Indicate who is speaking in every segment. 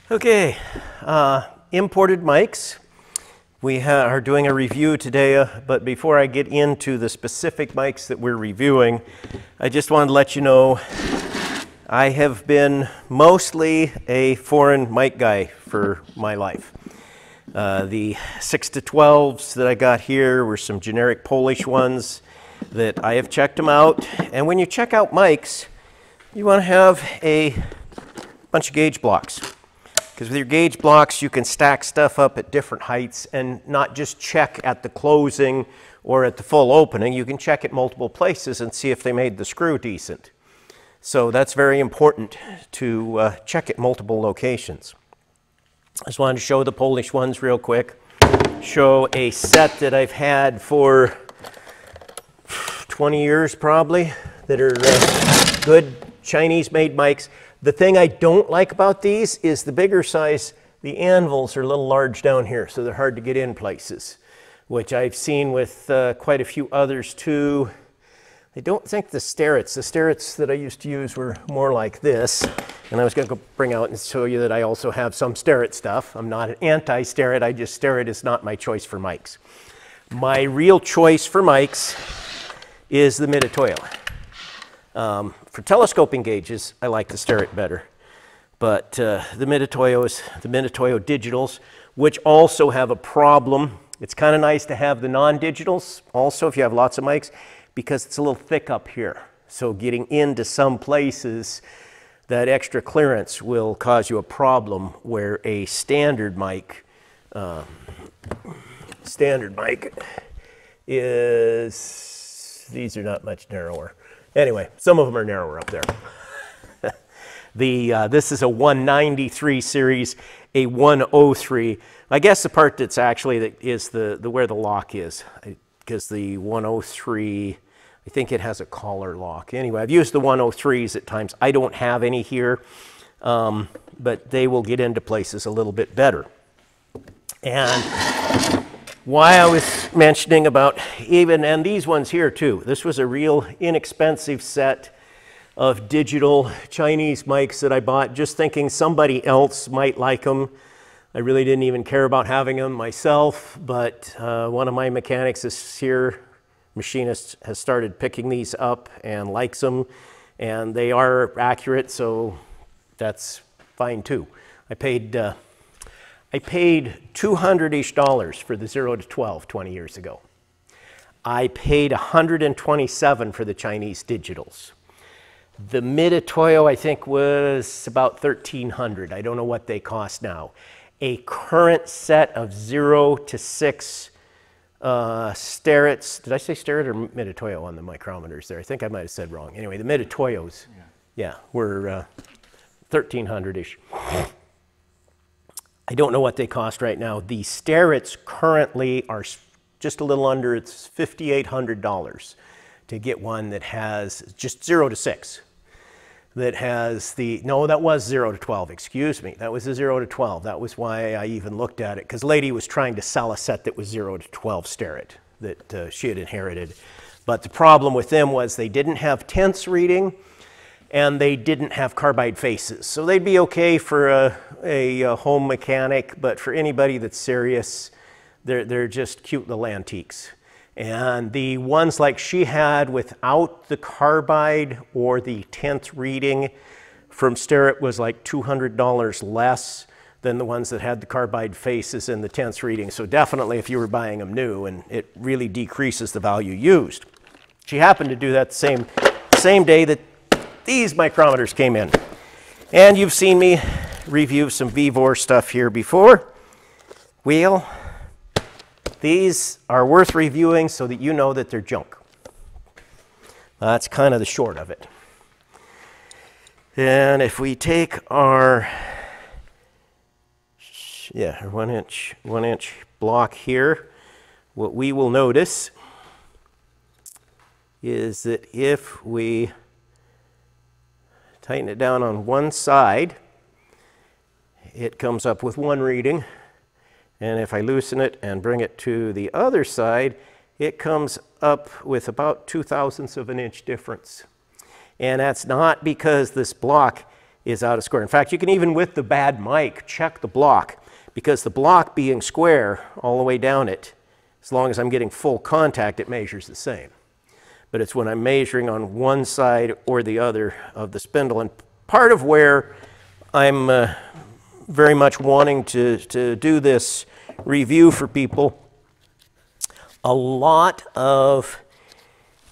Speaker 1: Okay, imported mics. We are doing a review today, but before I get into the specific mics that we're reviewing, I just wanted to let you know I have been mostly a foreign mic guy for my life. The 6-12s that I got here were some generic Polish ones that I have checked them out. And when you check out mics, you want to have a bunch of gauge blocks. Because with your gauge blocks, you can stack stuff up at different heights and not just check at the closing or at the full opening. You can check at multiple places and see if they made the screw decent. So that's very important to check at multiple locations. I just wanted to show the Polish ones real quick. Show a set that I've had for 20 years probably that are good Chinese-made mics. The thing I don't like about these is the bigger size, the anvils are a little large down here, so they're hard to get in places, which I've seen with quite a few others too. I don't think the sterets that I used to use were more like this. And I was going to go bring out and show you that I also have some steret stuff. I'm not an anti-steret, steret is not my choice for mics. My real choice for mics is the Mitutoyo. For telescoping gauges, I like the Steret better. But the Mitutoyo digitals, which also have a problem. It's kind of nice to have the non-digitals also if you have lots of mics, because it's a little thick up here. So getting into some places, that extra clearance will cause you a problem where a standard mic is, these are not much narrower. Anyway, some of them are narrower up there. This is a 193 series, a 103. I guess the part that's actually is the where the lock is, because the 103, I think it has a collar lock. Anyway, I've used the 103s at times. I don't have any here, but they will get into places a little bit better. And why I was mentioning about and these ones here too. This was a real inexpensive set of digital Chinese mics that I bought just thinking somebody else might like them. I really didn't even care about having them myself, but one of my mechanics is here, machinist, has started picking these up and likes them, and they are accurate, so that's fine too. I paid $200-ish for the 0 to 12 20 years ago. I paid $127 for the Chinese digitals. The Mitutoyo, I think, was about $1,300. I don't know what they cost now. A current set of 0 to 6 sterets. Did I say steret or Mitutoyo on the micrometers there? I think I might have said wrong. Anyway, the Mitutoyos, yeah, were $1,300-ish. I don't know what they cost right now. The sterets currently are just a little under, it's $5,800 to get one that has just 0 to 6. That has the, no, that was 0 to 12, excuse me. That was a 0 to 12. That was why I even looked at it, because the lady was trying to sell a set that was 0 to 12 steret that she had inherited. But the problem with them was they didn't have tenths reading, and they didn't have carbide faces. So they'd be okay for a home mechanic, but for anybody that's serious, they're just cute little antiques. And the ones like she had without the carbide or the tenth reading from Steret was like $200 less than the ones that had the carbide faces and the tenths reading. So definitely if you were buying them new, and it really decreases the value used. She happened to do that the same day that these micrometers came in. And you've seen me review some VEVOR stuff here before. Well, these are worth reviewing so that you know that they're junk. That's kind of the short of it. And if we take our 1 inch block here, what we will notice is that if we tighten it down on one side, it comes up with one reading. And if I loosen it and bring it to the other side, it comes up with about 0.02 of an inch difference. And that's not because this block is out of square. In fact, you can even with the bad mic check the block, because the block being square all the way down it, as long as I'm getting full contact, it measures the same. But it's when I'm measuring on one side or the other of the spindle. And part of where I'm very much wanting to do this review for people, a lot of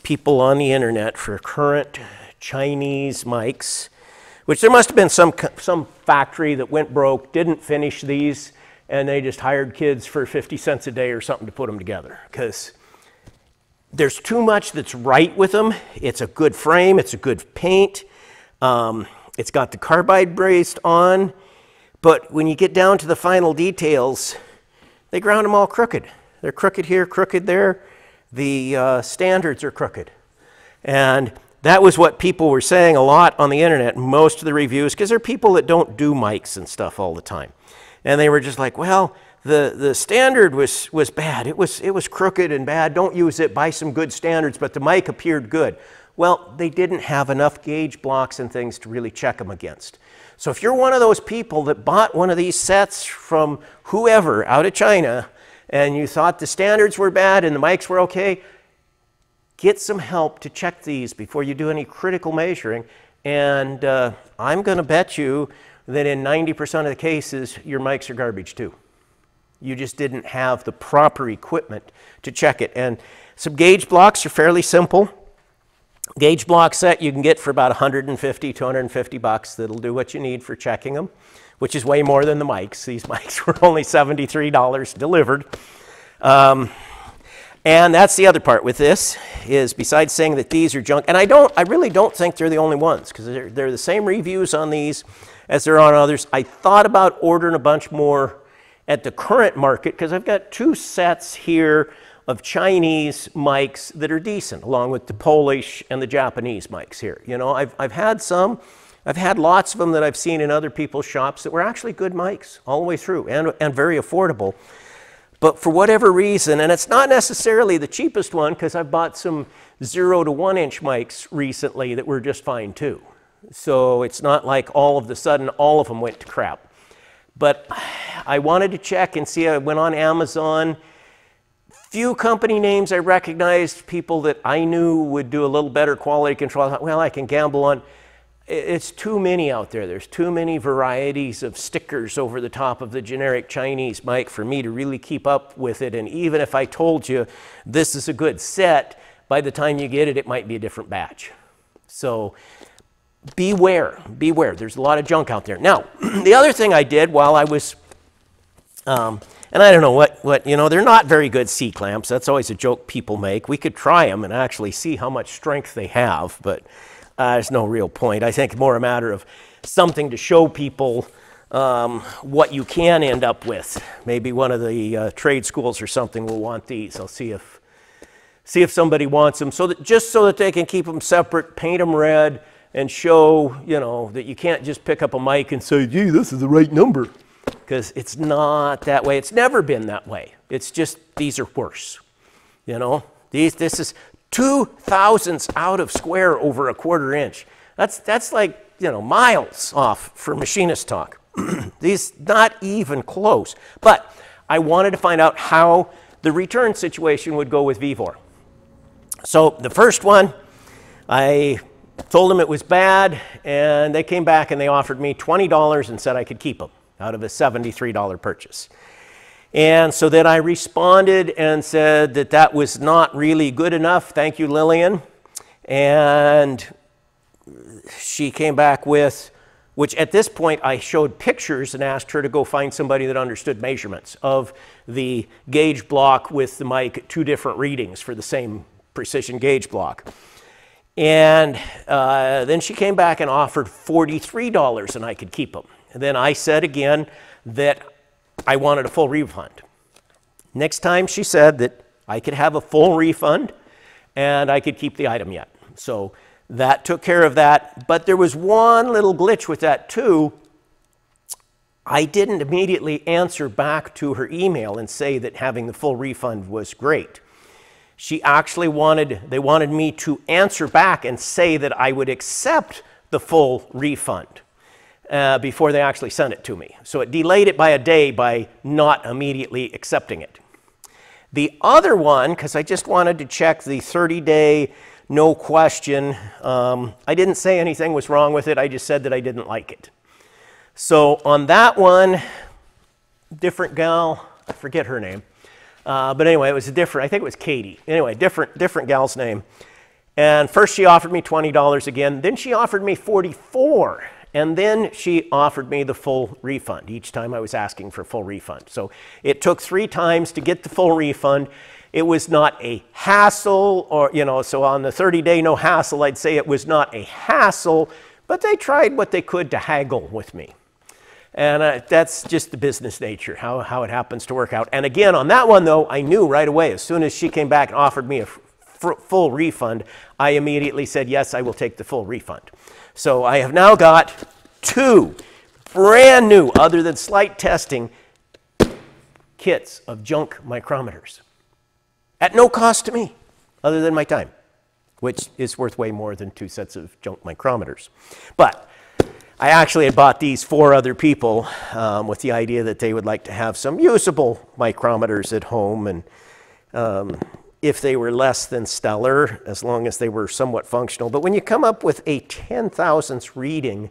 Speaker 1: people on the internet for current Chinese mics, which there must have been some factory that went broke, didn't finish these, and they just hired kids for 50 cents a day or something to put them together, because there's too much that's right with them. It's a good frame, it's a good paint, it's got the carbide braced on, but when you get down to the final details, they ground them all crooked. They're crooked here, crooked there. The standards are crooked. And that was what people were saying a lot on the internet, most of the reviews, because there are people that don't do mics and stuff all the time. And they were just like, well, the standard was bad. It was crooked and bad. Don't use it. Buy some good standards. But the mic appeared good. Well, they didn't have enough gauge blocks and things to really check them against. So if you're one of those people that bought one of these sets from whoever out of China, and you thought the standards were bad and the mics were okay, get some help to check these before you do any critical measuring. And I'm going to bet you that in 90% of the cases, your mics are garbage too. You just didn't have the proper equipment to check it. And some gauge blocks are fairly simple. Gauge block set you can get for about 150, 250 bucks. That'll do what you need for checking them, which is way more than the mics. These mics were only $73 delivered. And that's the other part with this, is besides saying that these are junk, and I really don't think they're the only ones, because they're the same reviews on these as there are on others. I thought about ordering a bunch more at the current market, because I've got two sets here of Chinese mics that are decent, along with the Polish and the Japanese mics here. You know, I've had some. I've had lots of them that I've seen in other people's shops that were actually good mics all the way through, and very affordable. But for whatever reason, and it's not necessarily the cheapest one, because I've bought some 0 to 1 inch mics recently that were just fine too. So it's not like all of a sudden all of them went to crap. But I wanted to check and see. I went on Amazon. Few company names I recognized, people that I knew would do a little better quality control. I thought, well, I can gamble on. It's too many out there. There's too many varieties of stickers over the top of the generic Chinese mic for me to really keep up with it. And even if I told you this is a good set, by the time you get it, it might be a different batch. So beware, beware. There's a lot of junk out there. Now, the other thing I did while I was, and I don't know what, you know, they're not very good C-clamps. That's always a joke people make. We could try them and actually see how much strength they have, but there's no real point. I think more a matter of something to show people what you can end up with. Maybe one of the trade schools or something will want these. I'll see if somebody wants them, so that just so that they can keep them separate, paint them red, and show, you know, that you can't just pick up a mic and say, gee, this is the right number, because it's not that way. It's never been that way. It's just these are worse. You know, this is 2 thousandths out of square over 1/4 inch. That's like, you know, miles off for machinist talk. These not even close. But I wanted to find out how the return situation would go with VEVOR. So the first one, I told them it was bad, and they came back and they offered me $20 and said I could keep them out of a $73 purchase. And so then I responded and said that that was not really good enough. Thank you, Lillian. And she came back with, which at this point I showed pictures and asked her to go find somebody that understood measurements of the gauge block with the mic at 2 different readings for the same precision gauge block. And then she came back and offered $43 and I could keep them. And then I said again that I wanted a full refund. Next time she said that I could have a full refund and I could keep the item yet. So that took care of that. But there was one little glitch with that too. I didn't immediately answer back to her email and say that having the full refund was great. She actually they wanted me to answer back and say that I would accept the full refund. before they actually sent it to me. So it delayed it by a day by not immediately accepting it. The other one, because I just wanted to check the 30-day no question, I didn't say anything was wrong with it. I just said that I didn't like it. So on that one, different gal, I forget her name. But anyway, it was a different, I think it was Katie. Anyway, different gal's name. And first she offered me $20 again. Then she offered me $44. And then she offered me the full refund each time I was asking for full refund. So it took 3 times to get the full refund. It was not a hassle, or, you know, so on the 30-day no hassle, I'd say it was not a hassle, but they tried what they could to haggle with me. And that's just the business nature, how it happens to work out. And again, on that one, though, I knew right away, as soon as she came back and offered me a full refund, I immediately said, yes, I will take the full refund. So I have now got 2 brand new, other than slight testing, kits of junk micrometers at no cost to me, other than my time, which is worth way more than 2 sets of junk micrometers. But I actually had bought these for other people with the idea that they would like to have some usable micrometers at home, and if they were less than stellar, as long as they were somewhat functional. But when you come up with a 10,000th reading,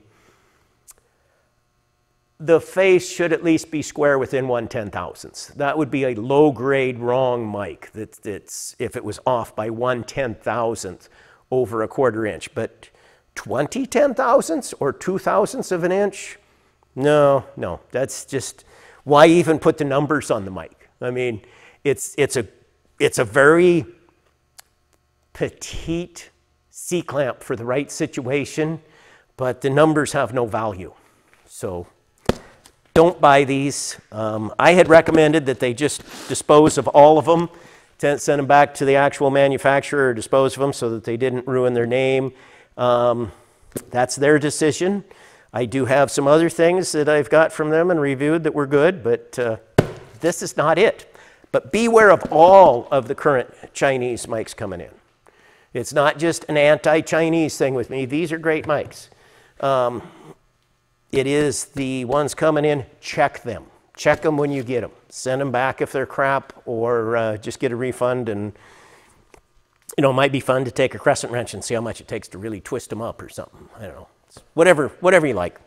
Speaker 1: the face should at least be square within 1/10,000th. That would be a low-grade wrong mic. That's if it was off by 1/10,000th over a 1/4 inch. But 20 10,000ths or 2,000ths of an inch? No, that's just, why even put the numbers on the mic? I mean, it's a very petite C-clamp for the right situation, but the numbers have no value. So don't buy these. I had recommended that they just dispose of all of them, send them back to the actual manufacturer or dispose of them so that they didn't ruin their name. That's their decision. I do have some other things that I've got from them and reviewed that were good, but this is not it. But beware of all of the current Chinese mics coming in. It's not just an anti-Chinese thing with me. These are great mics. It is the ones coming in, check them. Check them when you get them. Send them back if they're crap, or just get a refund. And you know, it might be fun to take a crescent wrench and see how much it takes to really twist them up or something. I don't know. It's whatever you like.